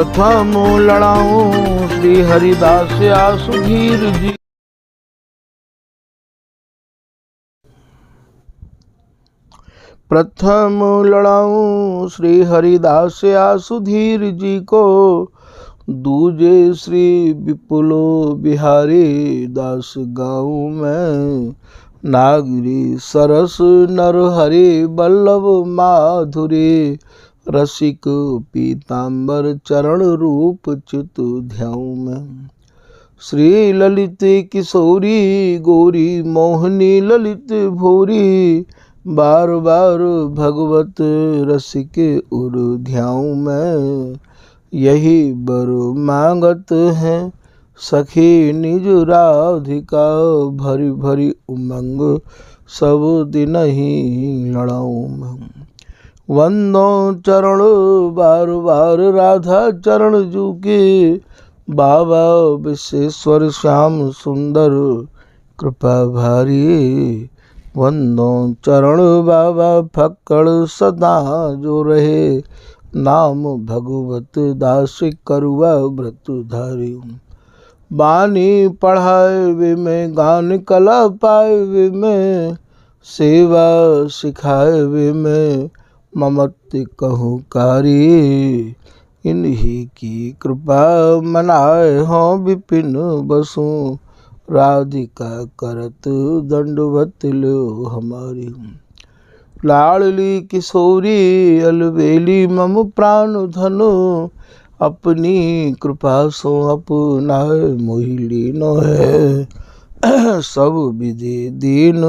प्रथम लड़ाऊं श्री हरिदास आसुधीर जी। प्रथम लड़ाऊं श्री हरिदास आसुधीर जी को, दूजे श्री विपुलो बिहारी दास गाऊं मैं। नागरी सरस नरहरि बल्लभ माधुरी, रसिक पीतांबर चरण रूप चित ध्याऊं मैं। श्री ललित किशोरी गौरी मोहनी ललित भूरी, बार बार भगवत रसिक उर ध्याऊं मैं। यही बर मांगत हैं सखी निज राधिका, भरी भरी उमंग सब दिन ही लड़ाऊं मैं। वंदो चरण बार बार राधा चरण जू के, बाबा विश्वेश्वर श्याम सुंदर कृपा भारी। वंदो चरण बाबा फक्कड़ सदा जो रहे, नाम भगवत दास करुआ व्रत धारी। बानी पढ़ाए वे में गान कला पाए वे में, सेवा सिखाए वे में ममत कहूँ कारी। इन्हीं की कृपा मनाए हों विपिन बसु, राधिका करत दंडवत लो हमारी। लाडली किशोरी अलबेली मम प्राण धनु, अपनी कृपा सो अपनाए मोहि लीनो है। सब विधि दीन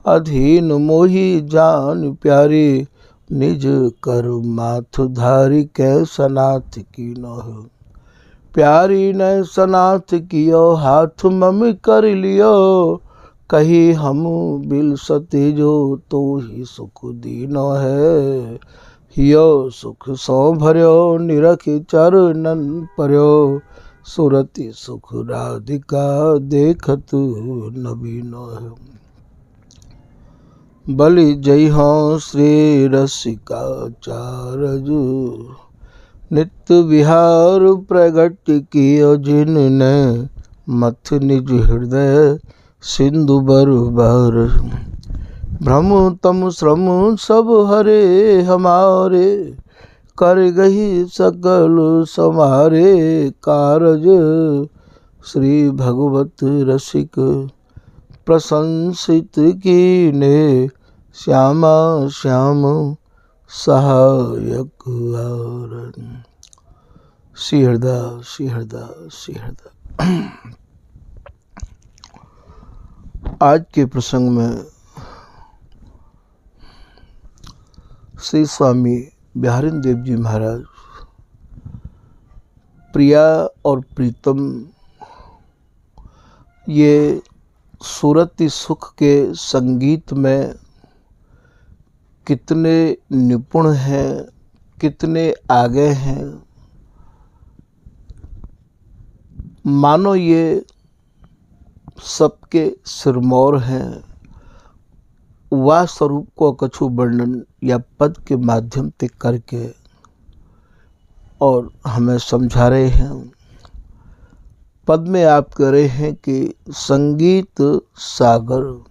अधीन मोहि जान प्यारी, निज कर माथ धारी कै सनाथ की न हो। प्यारी ने सनाथ कियो हाथ मम कर लियो, कही हम बिल सते जो तो ही सुख दीनो है। हियो सुख सो भर्यो निरख चरणन पर्यो, सुरति सुख राधिका देखत नबीनो है। बलि जय हो श्री रसिकाचार्य, नित्य विहार प्रगट कियो जिनने, मथ निज हृदय सिंधु बर बार। भ्रम तम श्रम सब हरे हमारे, कर गही सकल समारे कारज। श्री भगवत रसिक प्रशंसित कीने, श्यामा श्याम सहायक आरन। श्री हरदास श्री हरदास श्री हरदास। आज के प्रसंग में श्री स्वामी बिहारिन देव जी महाराज प्रिया और प्रीतम ये सूरती सुख के संगीत में कितने निपुण हैं, कितने आगे हैं। मानो ये सबके सिरमौर हैं। वह स्वरूप को कछु वर्णन या पद के माध्यम से करके और हमें समझा रहे हैं। पद में आप कह रहे हैं कि संगीत सागर,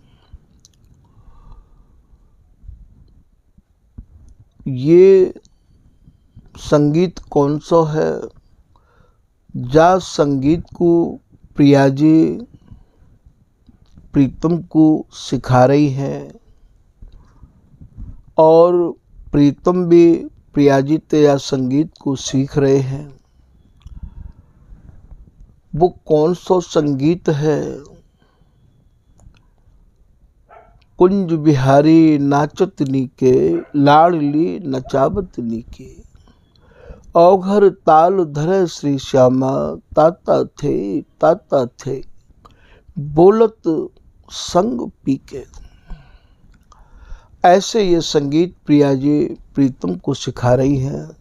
ये संगीत कौन सा है? जा संगीत को प्रिया जी प्रीतम को सिखा रही हैं और प्रीतम भी प्रिया जी ते या संगीत को सीख रहे हैं। वो कौन सा संगीत है? कुंज बिहारी नाचत नीके, लाडली नचावत नीके। औघर ताल धरे श्री श्यामा, ताता थे बोलत संग पीके। ऐसे ये संगीत प्रिया जी प्रीतम को सिखा रही हैं,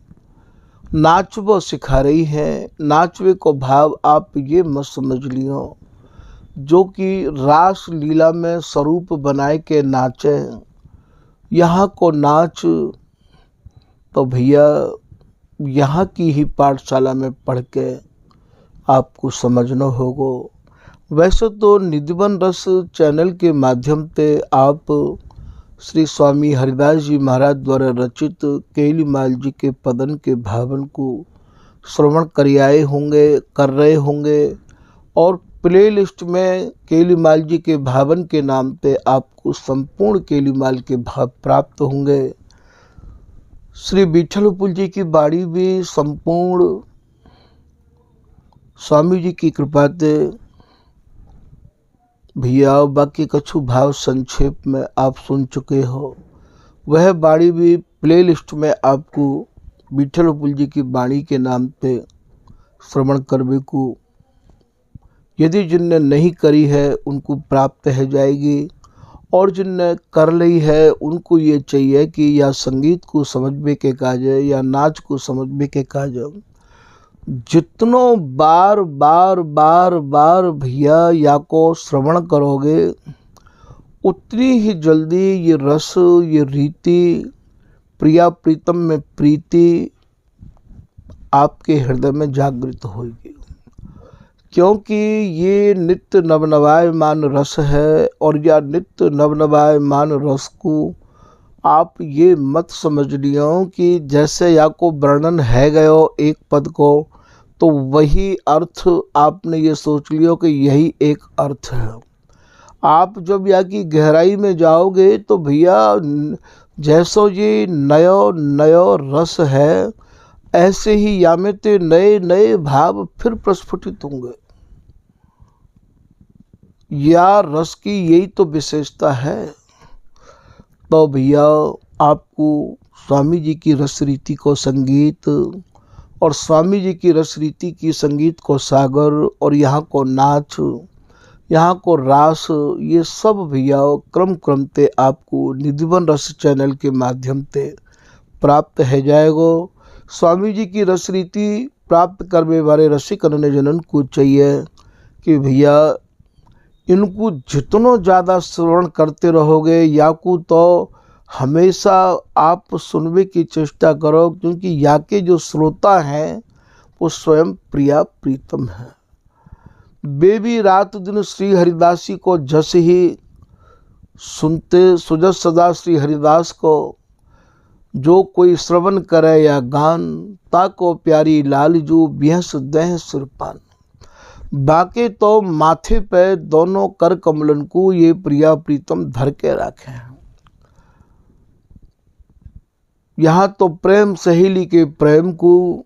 नाचवो सिखा रही हैं। नाचवे को भाव आप ये मत समझ लियो जो कि रास लीला में स्वरूप बनाए के नाचे। यहाँ को नाच तो भैया यहाँ की ही पाठशाला में पढ़ के आपको समझना होगा। वैसे तो निधिवन रस चैनल के माध्यम से आप श्री स्वामी हरिदास जी महाराज द्वारा रचित केलीमाल जी के पदन के भावन को श्रवण कर रहे होंगे और प्ले लिस्ट में केलीमाल जी के भावन के नाम पे आपको संपूर्ण केलीमाल के भाव प्राप्त होंगे। श्री विठलपुल जी की बाड़ी भी संपूर्ण स्वामी जी की कृपा से भैया बाकी कछु भाव संक्षेप में आप सुन चुके हो। वह बाड़ी भी प्ले लिस्ट में आपको विठलपुल जी की बाणी के नाम पे श्रवण करने को, यदि जिनने नहीं करी है उनको प्राप्त है जाएगी, और जिनने कर ली है उनको ये चाहिए कि या संगीत को समझने के काज या नाच को समझने के काज जितनों बार बार बार बार भैया या को श्रवण करोगे उतनी ही जल्दी ये रस, ये रीति, प्रिया प्रीतम में प्रीति आपके हृदय में जागृत होगी। क्योंकि ये नित्य नवनवायमान रस है, और यह नित्य नवनवायमान रस को आप ये मत समझ लियो कि जैसे या को वर्णन है गयो एक पद को तो वही अर्थ आपने ये सोच लियो कि यही एक अर्थ है। आप जब या की गहराई में जाओगे तो भैया जैसो ये नयो नयो रस है, ऐसे ही या में ते नए नए भाव फिर प्रस्फुटित होंगे। या रस की यही तो विशेषता है। तो भैया आपको स्वामी जी की रस रीति को संगीत और स्वामी जी की रस रीति की संगीत को सागर और यहाँ को नाच, यहाँ को रास, ये सब भैया क्रम क्रम से आपको निधिवन रस चैनल के माध्यम से प्राप्त है जाएगा। स्वामी जी की रस रीति प्राप्त करने वाले रसिक अन्य जनन को चाहिए कि भैया इनको जितनों ज़्यादा श्रवण करते रहोगे या को तो हमेशा आप सुनने की चेष्टा करो, क्योंकि या के जो श्रोता हैं वो स्वयं प्रिया प्रीतम है। वे भी रात दिन श्री हरिदासी को जस ही सुनते सुजस सदा श्री हरिदास को जो कोई श्रवण करे या गान, ताको प्यारी लाल जो बिहस दह सिरपान। बाकी तो माथे पे दोनों कर कमलन को ये प्रिया प्रीतम धर के रखे हैं। यहाँ तो प्रेम सहेली के प्रेम को,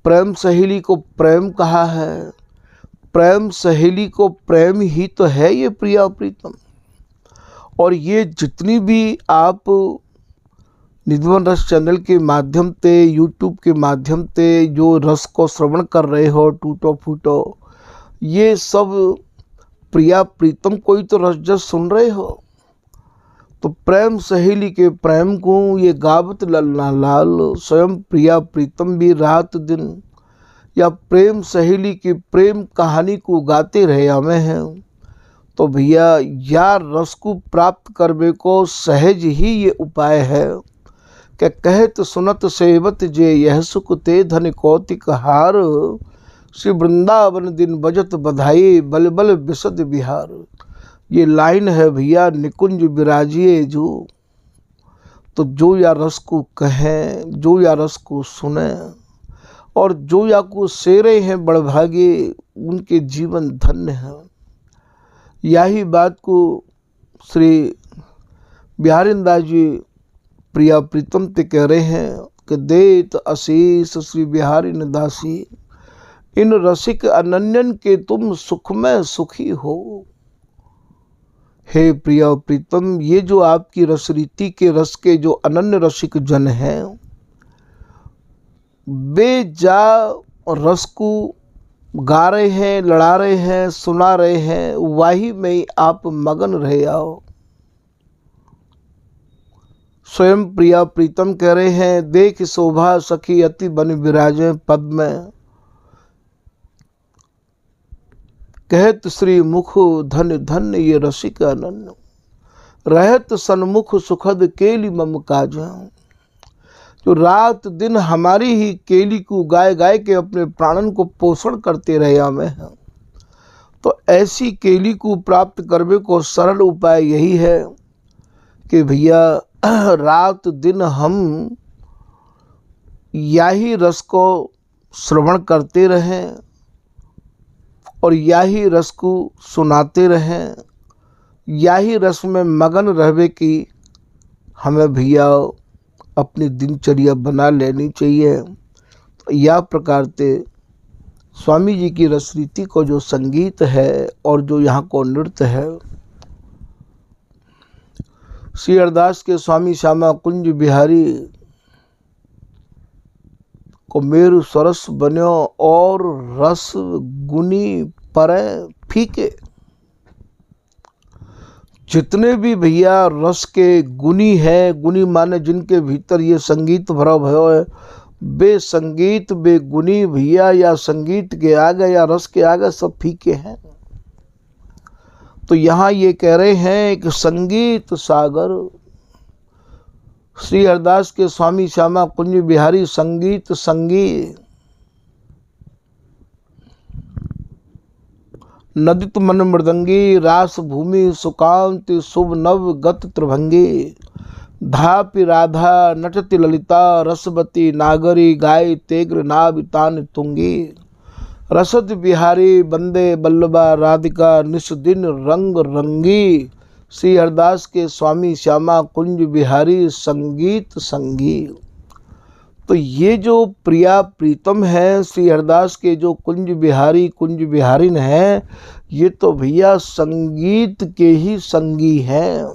प्रेम सहेली को प्रेम कहा है, प्रेम सहेली को प्रेम ही तो है ये प्रिया प्रीतम। और ये जितनी भी आप निधिवन रस चैनल के माध्यम से, यूट्यूब के माध्यम से जो रस को श्रवण कर रहे हो टूटो फूटो, ये सब प्रिया प्रीतम कोई तो रस जस सुन रहे हो। तो प्रेम सहेली के प्रेम को ये गावत ललना लाल, स्वयं प्रिया प्रीतम भी रात दिन या प्रेम सहेली की प्रेम कहानी को गाते रहे हमें हैं। तो भैया या रस को प्राप्त करने को सहज ही ये उपाय है कि कहत सुनत सेवत जे यह सुख ते धन कौतिक हार, श्री वृंदावन दिन बजत बधाई बल बल बिसद बिहार। ये लाइन है भैया निकुंज विराजिए जो। तो जो या रस को कहें, जो या रस को सुने और जो या को सेरे हैं बड़भागे, उनके जीवन धन्य है। यही बात को श्री बिहारीदास जी प्रिया प्रीतम ते कह रहे हैं कि देत आशीष श्री बिहारी दासी, इन रसिक अनन्यन के तुम सुख में सुखी हो। हे प्रिया प्रीतम, ये जो आपकी रस रीति के रस के जो अनन्य रसिक जन हैं, वे जा रस को गा रहे हैं, लड़ा रहे हैं, सुना रहे हैं, वही में आप मगन रहे आओ। स्वयं प्रिया प्रीतम कह रहे हैं, देख शोभा सखी अति बन विराजे पद में, कहत श्री मुख धन धन ये रसिक अनन्य, रहत सन्मुख सुखद केली मम काज। जो रात दिन हमारी ही केली को गाय गाय के अपने प्राणन को पोषण करते रहे हमें। तो ऐसी केली को प्राप्त करने को सरल उपाय यही है कि भैया रात दिन हम यही रस को श्रवण करते रहें और यही रस को सुनाते रहें, यही रस में मगन रहवे कि हमें भैया अपनी दिनचर्या बना लेनी चाहिए। तो यह प्रकार से स्वामी जी की रसरीति को जो संगीत है और जो यहाँ को नृत्य है, श्री हरदास के स्वामी श्यामा कुंज बिहारी को मेरु सरस बन्यो और रस गुनी परे फीके। जितने भी भैया रस के गुनी है, गुनी माने जिनके भीतर ये संगीत भरा भयो है, बे संगीत बे गुनी भैया या संगीत के आगे या रस के आगे सब फीके हैं। तो यहाँ ये कह रहे हैं कि संगीत सागर श्री हरदास के स्वामी श्यामा कुंज बिहारी संगीत संगी नदित मन मृदंगी रास भूमि सुकांत शुभ नव गत त्रिभंगी धापि राधा नटति ललिता रसवती नागरी गाय तेग्र नाबितान तुंगी रसद बिहारी बंदे बल्लभा राधिका निस दिन रंग रंगी। श्री हरदास के स्वामी श्यामा कुंज बिहारी संगीत संगी। तो ये जो प्रिया प्रीतम है श्री हरदास के जो कुंज बिहारिन है, ये तो भैया संगीत के ही संगी हैं।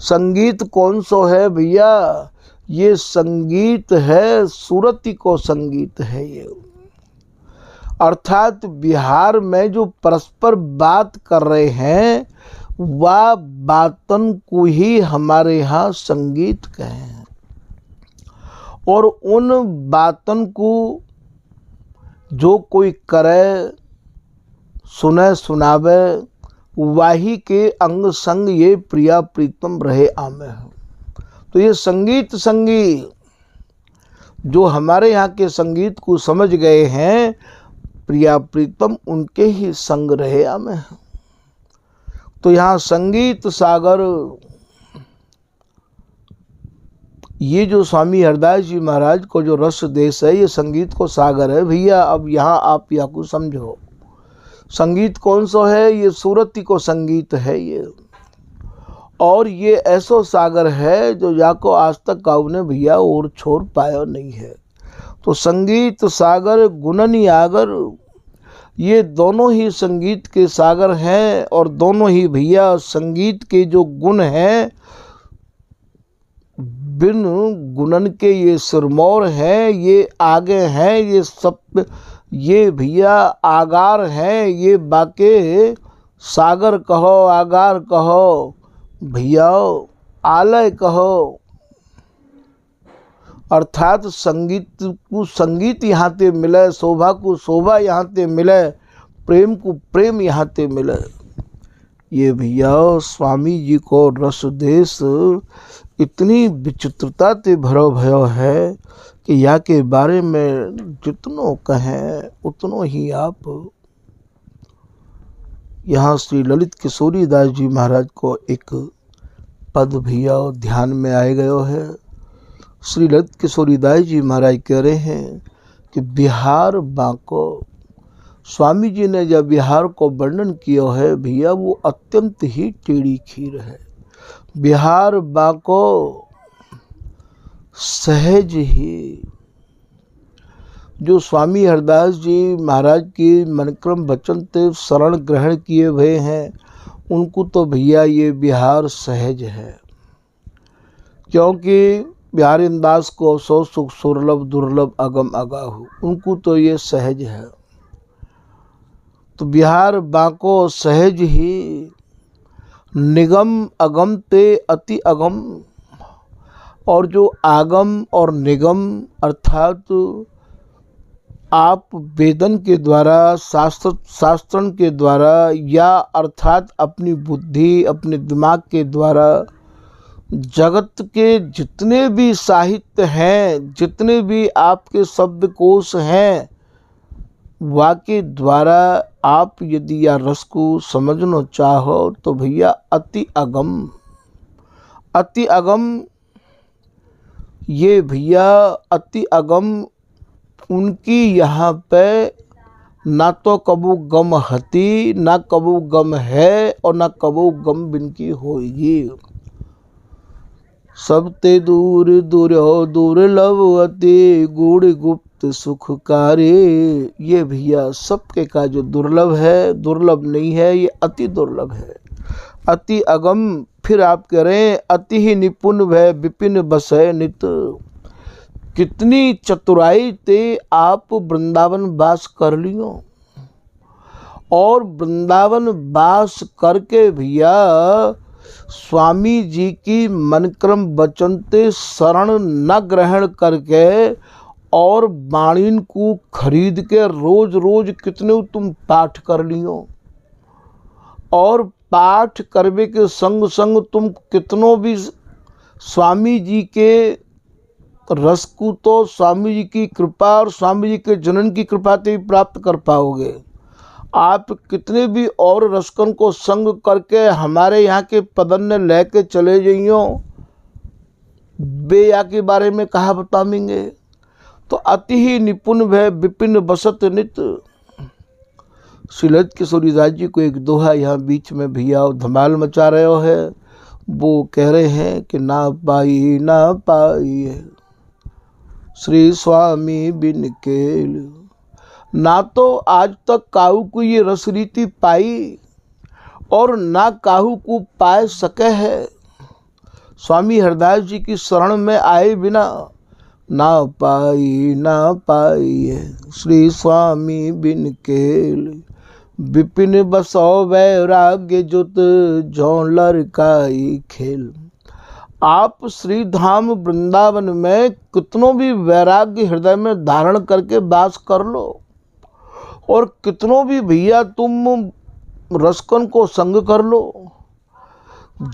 संगीत कौन सो है भैया? ये संगीत है सूरती को संगीत है ये, अर्थात बिहार में जो परस्पर बात कर रहे हैं वह बातन को ही हमारे यहाँ संगीत कहें, और उन बातन को जो कोई करे सुने सुनावे वाही के अंग संग ये प्रिया प्रीतम रहे आमे। तो ये संगीत संगी जो हमारे यहाँ के संगीत को समझ गए हैं, प्रिया प्रीतम उनके ही संग रहे आमे। तो यहाँ संगीत सागर, ये जो स्वामी हरदास जी महाराज को जो रस देश है ये संगीत को सागर है भैया। अब यहाँ आप या को समझो संगीत कौन सा है? ये सूरती को संगीत है ये, और ये ऐसो सागर है जो जाको आज तक काऊ ने भैया और छोड़ पाया नहीं है। तो संगीत सागर गुणनी आगर, ये दोनों ही संगीत के सागर हैं, और दोनों ही भैया संगीत के जो गुण हैं बिन गुणन के ये सिरमौर हैं, ये आगे हैं, ये सब ये भैया आगार हैं, ये बाके सागर कहो आगार कहो भैया आलय कहो। अर्थात संगीत को संगीत यहाँ ते मिले, शोभा को शोभा यहाँ ते मिले, प्रेम को प्रेम यहाँ ते मिले। ये भैया स्वामी जी को रस देश इतनी विचित्रता ते भरो भयो है कि या के बारे में जितनो कहें उतनो ही आप। यहाँ श्री ललित किशोरी दास जी महाराज को एक पद भैया ध्यान में आए गयो है। श्री ललित किशोरी दास जी महाराज कह रहे हैं कि बिहार बांको, स्वामी जी ने जब बिहार को वर्णन किया है भैया वो अत्यंत ही टेढ़ी खीर है। बिहार बांको सहज ही, जो स्वामी हरदास जी महाराज की मनक्रम वचन ते शरण ग्रहण किए हुए हैं उनको तो भैया ये बिहार सहज है, क्योंकि बिहारी दास को सो सुख सुरलभ दुर्लभ अगम अगाहु, उनको तो ये सहज है। तो बिहार बांको सहज ही, निगम अगम ते अति अगम, और जो आगम और निगम अर्थात आप वेदन के द्वारा शास्त्रन के द्वारा या अर्थात अपनी बुद्धि अपने दिमाग के द्वारा जगत के जितने भी साहित्य हैं, जितने भी आपके शब्दकोश हैं, वाक्य द्वारा आप यदि या रस को समझना चाहो तो भैया अति अगम ये भैया अति अगम उनकी यहाँ पे ना तो कबू गम हती, ना कबू गम है, और ना कबू गम बिनकी होगी। सब ते दूर दुर्लभ अति गूढ़ गुप्त सुखकारी। ये भैया सबके का जो दुर्लभ है, दुर्लभ नहीं है, ये अति दुर्लभ है। अति अगम, फिर आप कह रहे हैं अति ही निपुण भय विपिन बसै नित। कितनी चतुराई ते आप वृंदावन वास कर लियो, और वृंदावन वास करके भैया स्वामी जी की मनक्रम वचनते शरण न ग्रहण करके और वाणीन को खरीद के रोज रोज कितने तुम पाठ कर लियो, और पाठ करवे के संग संग तुम कितनों भी स्वामी जी के रस को तो स्वामी जी की कृपा और स्वामी जी के जनन की कृपा से ही प्राप्त कर पाओगे। आप कितने भी और रसकन को संग करके हमारे यहाँ के पदन ने लेके चले जाइयो, बेया के बारे में कहा बताएंगे। तो अति ही निपुण भय विपिन बसत नित। श्री ललित किशोरी दास जी को एक दोहा यहाँ बीच में भैया धमाल मचा रहे हो है। वो कह रहे हैं कि ना पाई श्री स्वामी बिन केल। ना तो आज तक काहू को ये रस रीति पाई और ना काहू को पाए सके है। स्वामी हरदास जी की शरण में आए बिना ना पाई है श्री स्वामी बिन केल। विपिन बसो वैराग्य जुत झोलर काई खेल। आप श्री धाम वृंदावन में कितनों भी वैराग्य हृदय में धारण करके वास कर लो, और कितनों भी भैया तुम रसकन को संग कर लो,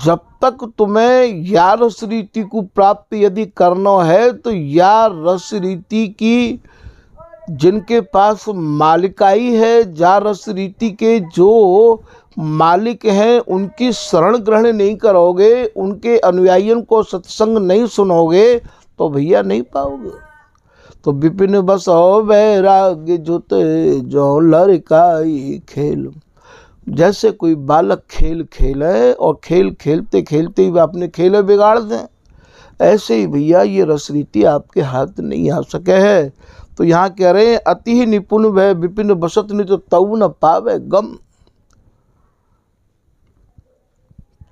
जब तक तुम्हें या रस रीति को प्राप्त यदि करना है तो या रस रीति की जिनके पास मालिकाई है, जा रस रीति के जो मालिक हैं उनकी शरण ग्रहण नहीं करोगे, उनके अनुयायियों को सत्संग नहीं सुनोगे तो भैया नहीं पाओगे। तो विपिन बसो वैराग्य जुत झोलर काई खेल। जैसे कोई बालक खेल खेले और खेल खेलते खेलते ही अपने खेल बिगाड़ दें, ऐसे ही भैया ये रस रीति आपके हाथ नहीं आ सके है। तो यहाँ कह रहे हैं अति ही निपुण भय विपिन बसत नहीं तो तऊ न पावे गम।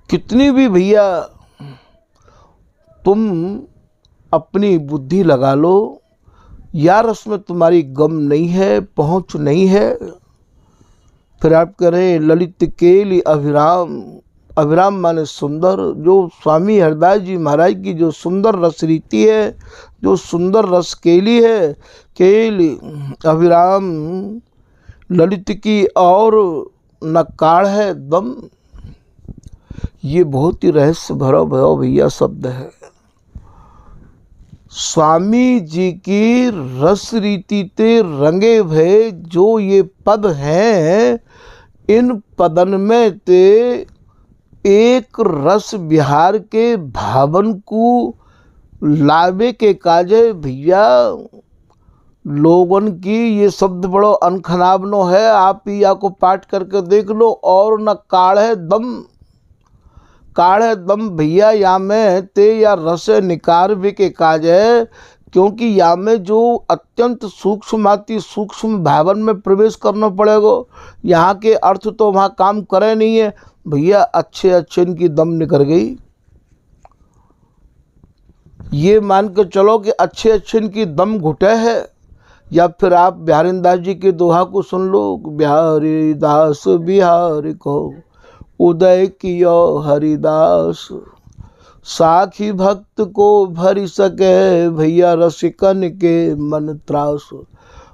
कितनी भी भैया तुम अपनी बुद्धि लगा लो, या रस में तुम्हारी गम नहीं है, पहुँच नहीं है। फिर आप कह रहे हैं ललित केली अभिराम। अभिराम माने सुंदर। जो स्वामी हरदास जी महाराज की जो सुंदर रस रीति है, जो सुंदर रस केली है, केली अभिराम ललित की, और नकाड़ है दम। ये बहुत ही रहस्य भरा भया भैया शब्द है। स्वामी जी की रस रीति ते रंगे भय जो ये पद हैं, इन पदन में ते एक रस विहार के भावन को लावे के काजे भैया लोगन की ये शब्द बड़ो अनखनाबनो है। आप ही या को पाठ करके देख लो। और न काढ़े दम भैया या में ते या रस निकार भी के काज है, क्योंकि या में जो अत्यंत सूक्ष्माति सूक्ष्म भावन में प्रवेश करना पड़ेगा। यहाँ के अर्थ तो वहाँ काम करे नहीं है भैया। अच्छे इनकी दम निकल गई। ये मान के चलो कि अच्छे इनकी दम घुटे है। या फिर आप बिहारी दास जी के दोहा को सुन लो। बिहारी दास बिहारी को उदय कियो हरिदास, साखी भक्त को भरी सके भैया रसिकन के मन त्रास।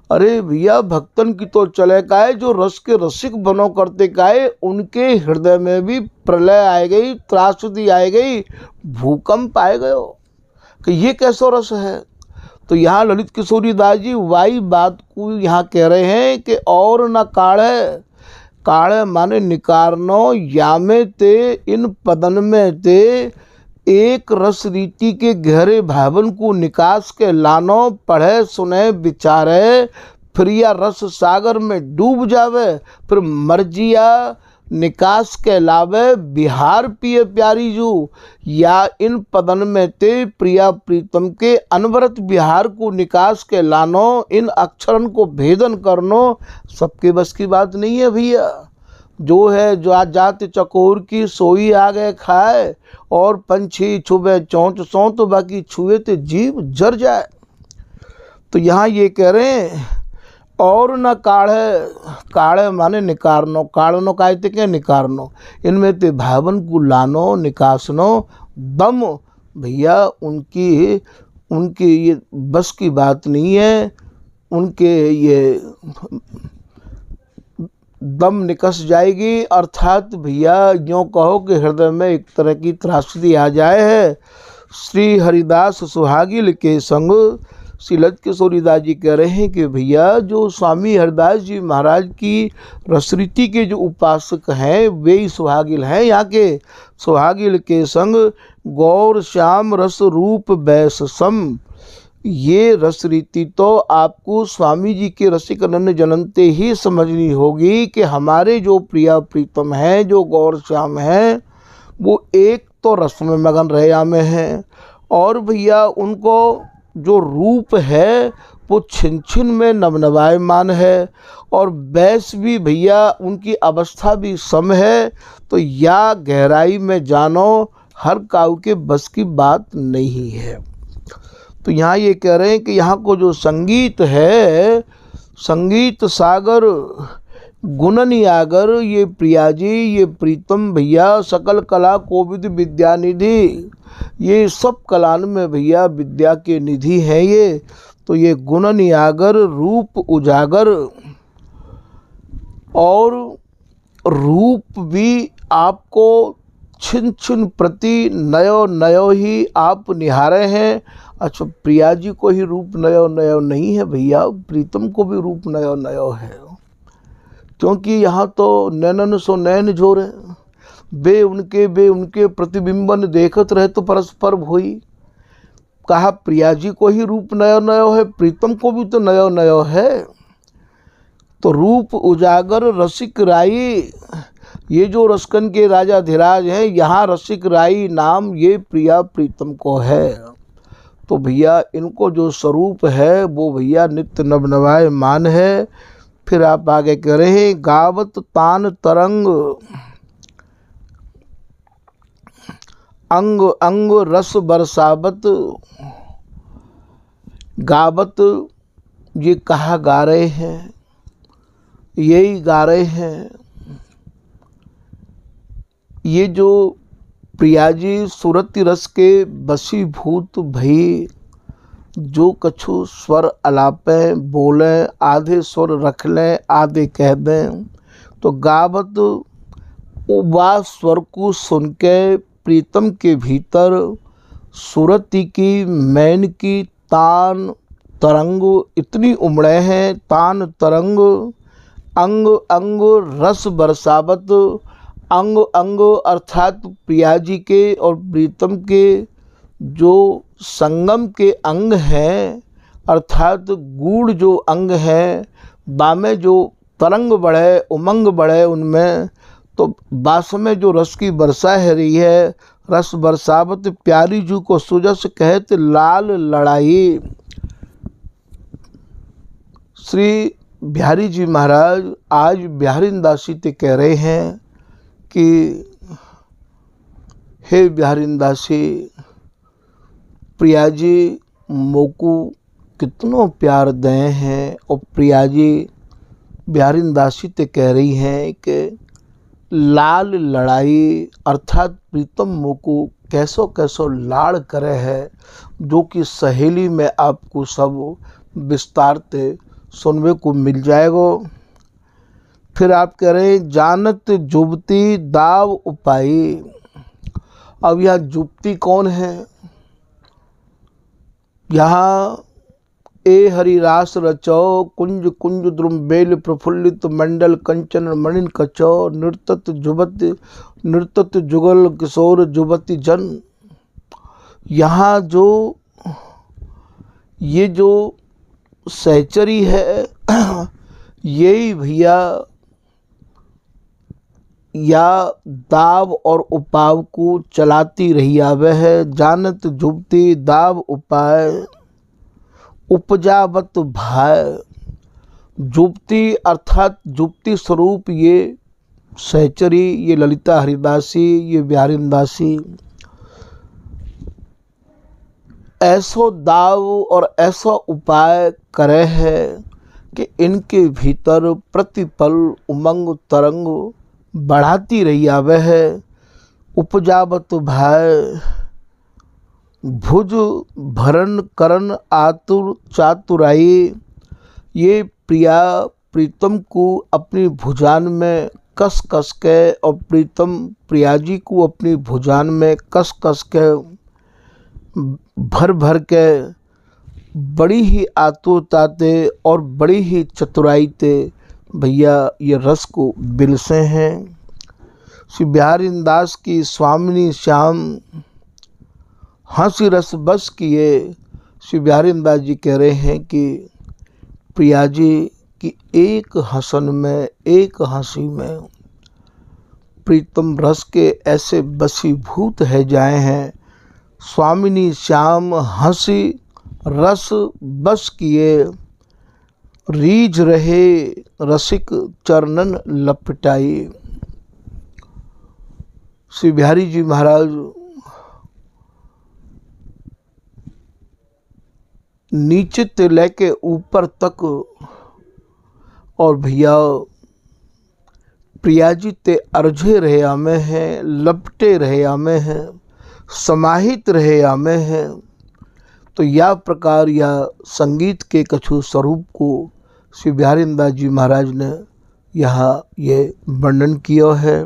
अरे भैया भक्तन की तो चले काए, जो रस के रसिक बनो करते काए, उनके हृदय में भी प्रलय आए गई, त्रासदी आए गई, भूकंप आए गयो कि ये कैसा रस है। तो यहाँ ललित किशोरी दास जी वाई बात को यहाँ कह रहे हैं कि और न काढ़े, काढ़े माने निकारनो, यामे ते इन पदन में ते एक रस रीति के गहरे भावन को निकास के लानो, पढ़े सुने विचारे, फिर या रस सागर में डूब जावे, फिर मर्जिया निकास के लावे, बिहार पिए प्यारी जू, या इन पदन में ते प्रिया प्रीतम के अनवरत बिहार को निकास के लानो, इन अक्षरन को भेदन करनो सबके बस की बात नहीं है भैया। जो है जो आज जात चकोर की सोई आगे खाए, और पंछी छुबे चौंच सौ, तो बाकी छुए तो जीव जर जाए। तो यहाँ ये कह रहे हैं और न काढ़े, काढ़े माने निकारनो, काढ़नो कहते क्या निकारनो, इनमें ते भावन को लानो निकासनो, दम भैया उनकी ये बस की बात नहीं है, उनके ये दम निकस जाएगी। अर्थात भैया यूँ कहो कि हृदय में एक तरह की त्रासदी आ जाए है। श्री हरिदास सुहागिल के संग श्री ललित किशोरी दास जी कह रहे हैं कि भैया जो स्वामी हरिदास जी महाराज की रसरीति के जो उपासक हैं वे ही सुहागिल हैं। यहाँ के सुहागिल के संग गौर श्याम रस रूप बैस सम, ये रस रीति तो आपको स्वामी जी के रसिक नन्हे जननते ही समझनी होगी कि हमारे जो प्रिया प्रीतम हैं, जो गौर श्याम हैं, वो एक तो रस में मगन रहे में हैं, और भैया उनको जो रूप है वो छिन छिन में नवनवायमान है, और बैस भी भैया उनकी अवस्था भी सम है। तो या गहराई में जानो हर काऊ के बस की बात नहीं है। तो यहाँ ये कह रहे हैं कि यहाँ को जो संगीत है, संगीत सागर गुणनी आगर, ये प्रिया जी ये प्रीतम भैया सकल कला कोविद विद्या निधि, ये सब कलान में भैया विद्या के निधि है ये। तो ये गुणनी आगर रूप उजागर, और रूप भी आपको छिन छिन प्रति नयो नयो ही आप निहारे हैं। अच्छा प्रिया जी को ही रूप नयो नयो नहीं है भैया, प्रीतम को भी रूप नयो नयो है, क्योंकि यहाँ तो नैनन सो नैन जोरे, बे उनके प्रतिबिंबन देखत रहे तो परस्पर भोई। कहा प्रिया जी को ही रूप नयो नयो है, प्रीतम को भी तो नयो नयो है। तो रूप उजागर रसिक राई, ये जो रसकन के राजा धीराज हैं, यहाँ रसिक राई नाम ये प्रिया प्रीतम को है। तो भैया इनको जो स्वरूप है वो भैया नित्य नवनवाय मान है। फिर आप आगे कह रहे हैं गावत तान तरंग, अंग अंग रस बरसावत, गावत ये कहा गा रहे हैं, यही गा रहे हैं। ये जो प्रिया जी सुरति रस के बसीभूत भई, जो कछु स्वर अलापें बोलें, आधे स्वर रख लें आधे कह दें, तो गावत वा स्वर को सुन के प्रीतम के भीतर सुरति की मैन की तान तरंग इतनी उमड़े हैं, तान तरंग अंग अंग रस बरसावत, अंग अंग अर्थात प्रिया जी के और प्रीतम के जो संगम के अंग हैं, अर्थात गूढ़ जो अंग हैं, बामें जो तरंग बढ़े उमंग बढ़े उनमें, तो बास में जो रस की वर्षा है रही है, रस बरसावत प्यारी जू को सुजस कहत लाल लड़ाई। श्री बिहारी जी महाराज आज बिहारिंदासी ते कह रहे हैं कि हे बिहारिंदासी, प्रिया जी मोकू कितनों प्यार दें हैं, और प्रिया जी बिहारिंदासी ते कह रही हैं कि लाल लड़ाई, अर्थात प्रीतम मोकू कैसो कैसो लाड़ करे है, जो कि सहेली में आपको सब विस्तार ते सुनने को मिल जाएगा। फिर आप कह रहे हैं जानत जुबती दाव उपाय। अब यहाँ जुबती कौन है? यहाँ ए हरिरास रचो कुंज कुंज द्रुम बेल प्रफुल्लित मंडल कंचन मणिन कचो नृतत जुगल किशोर जुबती जन। यहाँ जो ये जो सहचरी है यही भैया या दाव और उपाव को चलाती रही आवे है। जानत जुबती दाव उपाय उपजावत भाय। जुबती अर्थात जुबती स्वरूप ये सहचरी, ये ललिता हरिदासी, ये बिहारीदासी ऐसो दाव और ऐसा उपाय करे है कि इनके भीतर प्रतिपल उमंग तरंग बढ़ाती रही आवे है। उपजावत भाय भुज भरन करन आतुर चातुराई। ये प्रिया प्रीतम को अपनी भुजान में कस कस के और प्रीतम प्रिया जी को अपनी भुजान में कस कस के भर भर के बड़ी ही आतुरता ते और बड़ी ही चतुराई ते भैया ये रस को बिलसे हैं। श्री बिहारीदास की स्वामिनी श्याम हंसी रस बस किए। श्री बिहारीदास जी कह रहे हैं कि प्रिया जी की एक हसन में, एक हंसी में प्रीतम रस के ऐसे बसीभूत है जाए हैं। स्वामिनी श्याम हंसी रस बस किए रीझ रहे रसिक चरणन लपटाई। श्री बिहारी जी महाराज नीचे से लेके ऊपर तक और भैया प्रिया जी ते अर्झे रहे आमे हैं, लपटे रहे आमे हैं, समाहित रहे आमे हैं। तो या प्रकार या संगीत के कछु स्वरूप को श्री बिहारीदास जी महाराज ने यहाँ ये वर्णन किया है।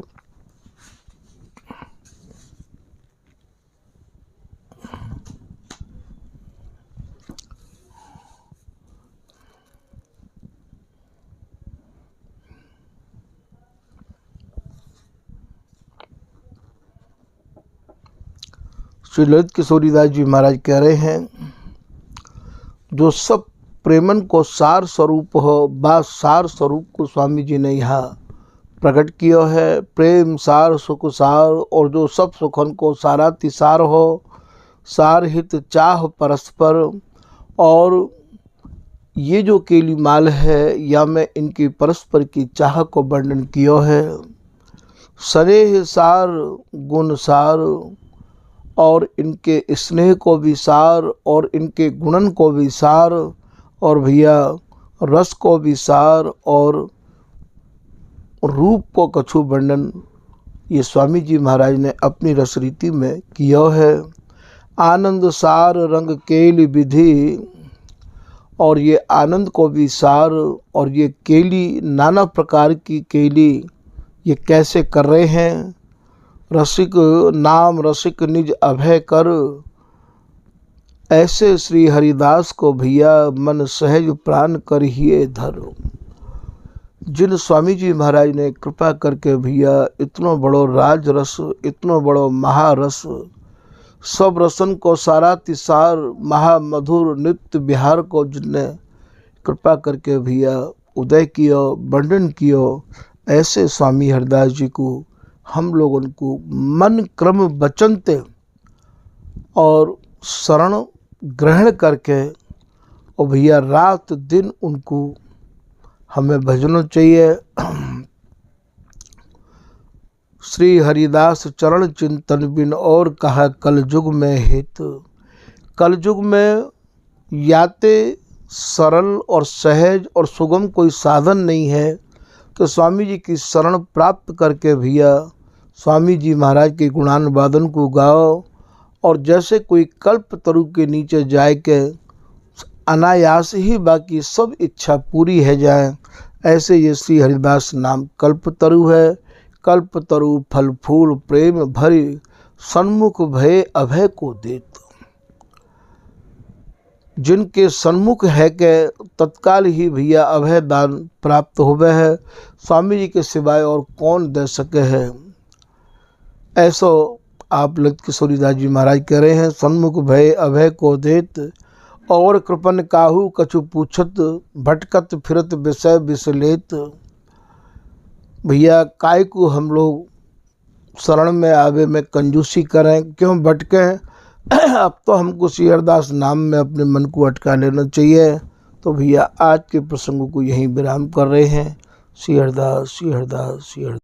श्री ललित किशोरीदास जी महाराज कह रहे हैं जो सब प्रेमन को सार स्वरूप हो बा सार स्वरूप को स्वामी जी ने यहाँ प्रकट किया है। प्रेम सार सुख सार और जो सब सुखन को सारा तिसार हो, सार हित चाह परस्पर। और ये जो केली माल है या में इनकी परस्पर की चाह को वर्णन किया है। स्नेह सार गुण सार और इनके स्नेह को भी सार और इनके गुणन को भी सार और भैया रस को भी सार और रूप को कछु वर्णन ये स्वामी जी महाराज ने अपनी रस रीति में किया है। आनंद सार रंग केली विधि और ये आनंद को भी सार और ये केली नाना प्रकार की केली ये कैसे कर रहे हैं। रसिक नाम रसिक निज अभय कर ऐसे श्री हरिदास को भैया मन सहज प्राण कर ही धर। जिन स्वामी जी महाराज ने कृपा करके भैया इतना बड़ो राज रस, इतना बड़ो महारस, सब रसन को सारा तिसार महामधुर नित्य बिहार को जिनने कृपा करके भैया उदय किया, वर्णन किया, ऐसे स्वामी हरिदास जी को हम लोग उनको मन क्रम बचनते और शरण ग्रहण करके और भैया रात दिन उनको हमें भजना चाहिए। श्री हरिदास चरण चिंतन बिन और कहा कलयुग में हित। कलयुग में याते सरल और सहज और सुगम कोई साधन नहीं है तो स्वामी जी की शरण प्राप्त करके भैया स्वामी जी महाराज के गुणानुवादन को गाओ। और जैसे कोई कल्प तरु के नीचे जाए के अनायास ही बाकी सब इच्छा पूरी है जाए। ऐसे ये श्री हरिदास नाम कल्पतरु है। कल्पतरु फल फूल प्रेम भरी, सन्मुख भय अभय को देत। जिनके सन्मुख है के तत्काल ही भैया अभय दान प्राप्त होवे है। स्वामी जी के सिवाय और कौन दे सके है। ऐसो आप ललित किशोरी दास जी महाराज कह रहे हैं, सन्मुख भय अभय को देत, और कृपन काहू कछु पूछत, भटकत फिरत विषय विसलेत। भैया काय को हम लोग शरण में आवे में कंजूसी करें, क्यों भटकें। अब तो हमको श्री हरिदास नाम में अपने मन को अटका लेना चाहिए। तो भैया आज के प्रसंग को यहीं विराम कर रहे हैं। श्री हरिदास, श्री हरिदास, श्री हरिदास।